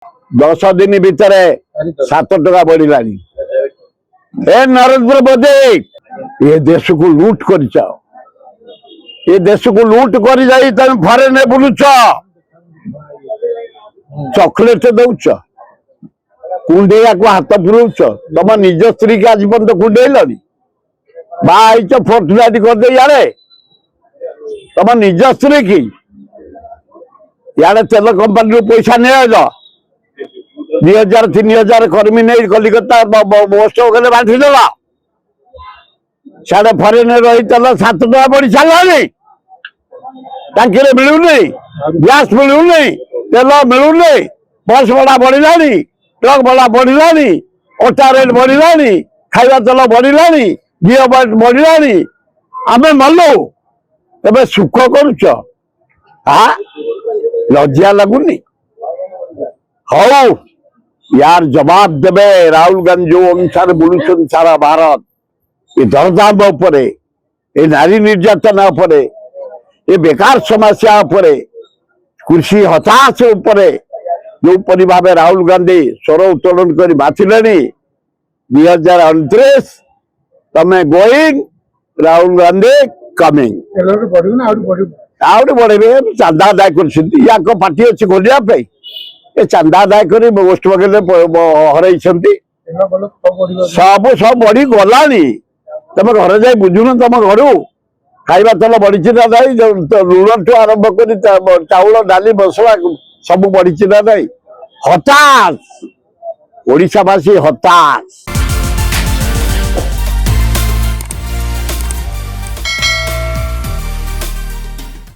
10 दिन भितर 7 टका बढ़िलानी। ए नरेंद्र मोदी ये देश को लूट कर ये देश को लूट कर जाई तुम फरेन बुलुच चॉकलेट दौच कुंडेया को हाथ पुरौच तुम निज स्त्री के आज पर्यंत कुंडेल बाईच फोर्टुनाइट करदे यारे तुम निज स्त्री की यारे तेल कंपानी पैसा नहीं 2000 3000 कर्मी नहीं कलिकता महोत्सव कले बांटीदेला साढ़े फरेन रही तेल 7 टका बढ़ी सारे टांकी मिलूनी गैस मिलूनी तेल मिलूनी बस भड़ा बढ़िलानी ट्रक भड़ा बढ़िलानी अटा रेट बढ़िलानी खाଇବା तेल बढ़िलानी घी बढ़िलानी आमे मल्लु तबे सुख करुच लज्जा लगुनी हौ यार जवाब देवे राहुल गांधी जो अनुसार बुलुन सारा भारत ये दरदाम उपरे ये नारी निर्यातना उपरे ये बेकार समस्या उपरे कृषि हताश उपरे जो परि भावे राहुल गांधी स्वर उत्तोलन कर बाथिले 2029 तमे going Rahul Gandhi coming out बढ़े चांदा आदाय कर पार्टी अच्छी खोलिया ए चांदा आदाय कर गोष्ठ बगल हर सब सब बढ़ी गला तुम घर जा बुझुन तुम घर खाଇବା तेल बढ़ी ना ना लुण ठू आरंभ कर चाउल डाली मसला सब बढ़ी ना ना हताश ओडिशावासी हताश।